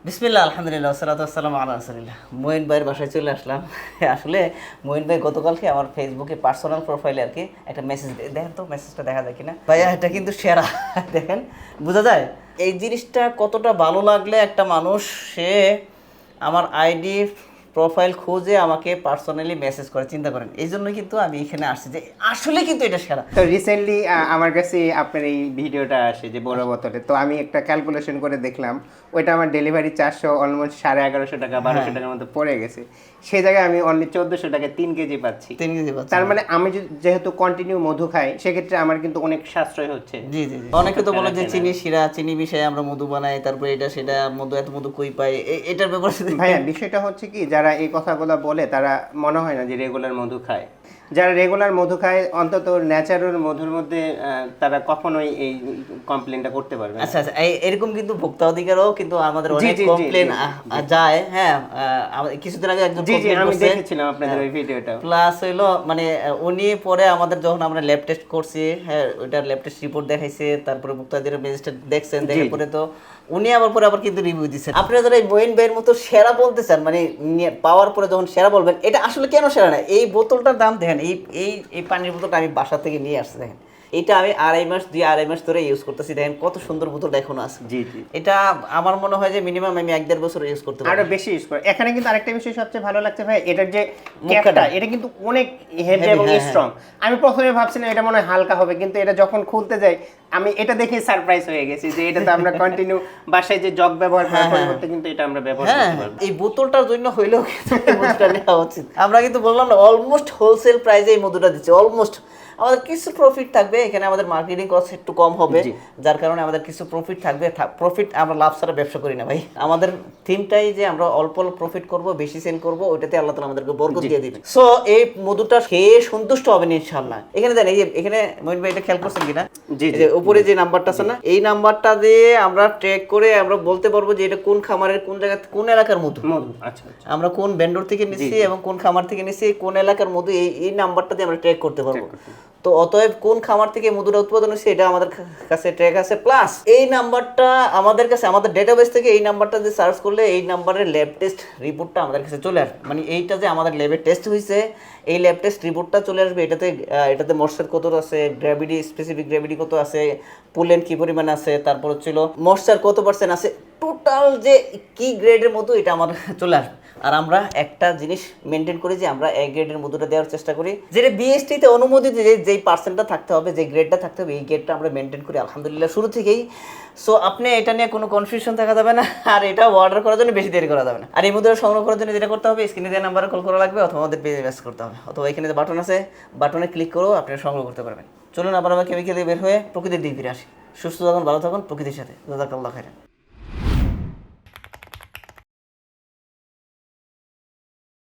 বিসমিল্লাহ, আলহামদুলিল্লাহ, ওয়াসসালাতু ওয়াসসালামু আলা রাসূলিল্লাহ। মঈন ভাইয়ের বাসায় চলে আসলাম। আসলে মঈন ভাই গতকালকে আমার ফেসবুকে পার্সোনাল প্রোফাইলে আর কি একটা মেসেজ দেখেন তো, মেসেজটা দেখা যায় কিনা ভাইয়া, এটা কিন্তু সেরা। দেখেন, বোঝা যায় এই জিনিসটা কতটা ভালো লাগলে একটা মানুষ সে আমার আইডি প্রোফাইল খুঁজে আমাকে পার্সোনালি মেসেজ করে, চিন্তা করেন। এই জন্য কিন্তু আমি এখানে আসছি যে আসলে কিন্তু এটা সেরা। তো রিসেন্টলি আমার কাছে আপনার এই ভিডিওটা আসে যে বড় বোতলে, তো আমি একটা ক্যালকুলেশন করে দেখলাম ওইটা আমার ডেলিভারি চার্জও অলমোস্ট 1150 টাকা 1200 টাকার মতো পড়ে গেছে। সেই জায়গায় আমি অনলি 1400 টাকায় 3 কেজি পাচ্ছি। 3 কেজি পাচ্ছি। তার মানে আমি যেহেতু কন্টিনিউ মধু খাই, সেক্ষেত্রে আমার কিন্তু অনেক সাশ্রয় হচ্ছে। জি জি জি। অনেকে তো বলে যে চিনি শিরা, চিনি মিশাই আমরা মধু বানাই, তারপরে এটা সেটা, মধু এত মধু কই পাই, এটার ব্যাপারে ভাইয়া বিষয়টা হচ্ছে কি, যারা এই কথাগুলো বলে তারা মনে হয় না যে রেগুলার মধু খায়। যারা রেগুলার মধু খায় অন্তত ন্যাচারাল মধুর মধ্যে তারা কখনোই এই কমপ্লেনটা করতে পারবে না। আচ্ছা আচ্ছা, এরকম কিন্তু ভোক্তা অধিকারও কিন্তু আমাদের অনেক কমপ্লেন যায়। হ্যাঁ, কিছুদিন আগে একজন কমপ্লেন আমি করছে, দেখেছিলাম আপনাদের ওই ভিডিওটা। প্লাস হইলো মানে উনি পরে আমাদের যখন আমরা ল্যাব টেস্ট করছি, হ্যাঁ ওইটার ল্যাব টেস্ট রিপোর্ট দেখাইছে, তারপরে ভোক্তাদের ম্যাজিস্ট্রেট দেখছেন, দেখার পরে তো উনি আবার কিন্তু রিভিউ দিচ্ছেন। আপনারা যারা এই মঈন ভাইয়ের মতো সেরা বলতে চান, মানে পাওয়ার পরে যখন সেরা বলবেন, এটা আসলে কেন সেরা না, এই বোতলটার দাম দেখেন, এই পানির বোতলটা আমি বাসা থেকে নিয়ে আসছি, দেখেন এটা আমি আড়াই মাস ধরে ইউজ করতেছি, দেখেন কত সুন্দর বোতলটা এখনো আছে। জি জি, এটা আমার মনে হয় যে মিনিমাম আমি 1-1.5 বছর ইউজ করতে পারি, আরো বেশি ইউজ করে। এখানে কিন্তু আরেকটা বিষয় সবচেয়ে ভালো লাগছে ভাই, এটার যে ক্যাপটা, এটা কিন্তু অনেক হেভি এবং স্ট্রং। আমি প্রথমে ভাবছিলাম এটা মনে হয় হালকা হবে, কিন্তু এটা যখন খুলতে যাই আমি এটা দেখে সারপ্রাইজ হয়ে গেছি যে এটা তো আমরা কন্টিনিউ বাসায় যে জগ ব্যবহার করার পরিবর্তে কিন্তু এটা আমরা ব্যবহার করতে পারবো। এই বোতলটার জন্য হইলেও এই মধুটা নেওয়া উচিত। আমরা কিন্তু বললাম না, অলমোস্ট হোলসেল প্রাইসে এই মধুটা দিচ্ছি। অলমোস্ট আমাদের কিছু প্রফিট থাকবে এখানে, আমাদের মার্কেটিং কস্ট একটু কম হবে, যার কারণে আমাদের কিছু প্রফিট থাকবে। প্রফিট, আমরা লাভ ছাড়া ব্যবসা করি না ভাই। আমাদের থিমটাই যে আমরা অল্প অল্প প্রফিট করব, বেশি সেল করব, ওইটাতে আল্লাহ তাআলা আমাদেরকে বরকত দিয়ে দিবেন। সো এই মধুটা খেয়ে সন্তুষ্ট হবেন ইনশাআল্লাহ। এখানে দেন, এই যে এখানে মঈন ভাই এটা খেয়াল করছেন কিনা, যে উপরে যে নাম্বারটা আছে না, এই নাম্বারটা দিয়ে আমরা ট্র্যাক করে আমরা বলতে পারবো যে এটা কোন খামারের, কোন জায়গা, কোন এলাকার মধু, আচ্ছা, আমরা কোন ভেন্ডর থেকে নিচ্ছি এবং কোন খামার থেকে নিচ্ছি, কোন এলাকার মধু, এই নাম্বারটা দিয়ে আমরা ট্র্যাক করতে পারবো। তো অতএব কোন খামার থেকে মধুটা উৎপাদন হচ্ছে এটা আমাদের কাছে ট্র্যাক আছে, প্লাস এই নাম্বারটা আমাদের কাছে, আমাদের ডেটাবেস থেকে এই নাম্বারটা দিয়ে সার্চ করলে এই নাম্বারের ল্যাব টেস্ট রিপোর্টটা আমাদের কাছে চলে আসবে। মানে এইটা যে আমাদের ল্যাবে টেস্ট হয়েছে, এই ল্যাব টেস্ট রিপোর্টটা চলে আসবে। এটাতে ময়েশ্চার কত আছে, গ্র্যাভিটি, স্পেসিফিক গ্র্যাভিটি কত আছে, পুলেন কি পরিমাণ আছে, তারপর হচ্ছিল ময়েশ্চার কত পার্সেন্ট আছে, টোটাল যে কি গ্রেডের মধু এটা আমার চলে আসবে। আর আমরা একটা জিনিস মেনটেন করি যে আমরা এ গ্রেডের মধুটা দেওয়ার চেষ্টা করি, যেটা বিএসটিতে অনুমোদিত, যেই পার্সেন্টটা থাকতে হবে, যে গ্রেডটা থাকতে হবে, এই গ্রেডটা আমরা মেনটেন করি আলহামদুলিল্লাহ শুরু থেকেই। সো আপনি এটা নিয়ে কোনো কনফিউশন থাকা যাবে না, আর এটা অর্ডার করার জন্য বেশি দেরি করা যাবে না। আর এই মধুটা সংগ্রহ করার জন্য যেটা করতে হবে, স্ক্রিনে দেওয়া নাম্বারে কল করা লাগবে, অথবা আমাদের পেজে মেসেজ করতে হবে, অথবা এখানে যে বাটন আছে, বাটনে ক্লিক করেও আপনারা সংগ্রহ করতে পারবেন। চলুন আবার আমরা কেমিক্যালে বের হয়ে প্রকৃতির দিকে ফিরে আসি। সুস্থ থাকুন, ভালো থাকুন প্রকৃতির সাথে। জাযাকাল্লাহু খাইরান।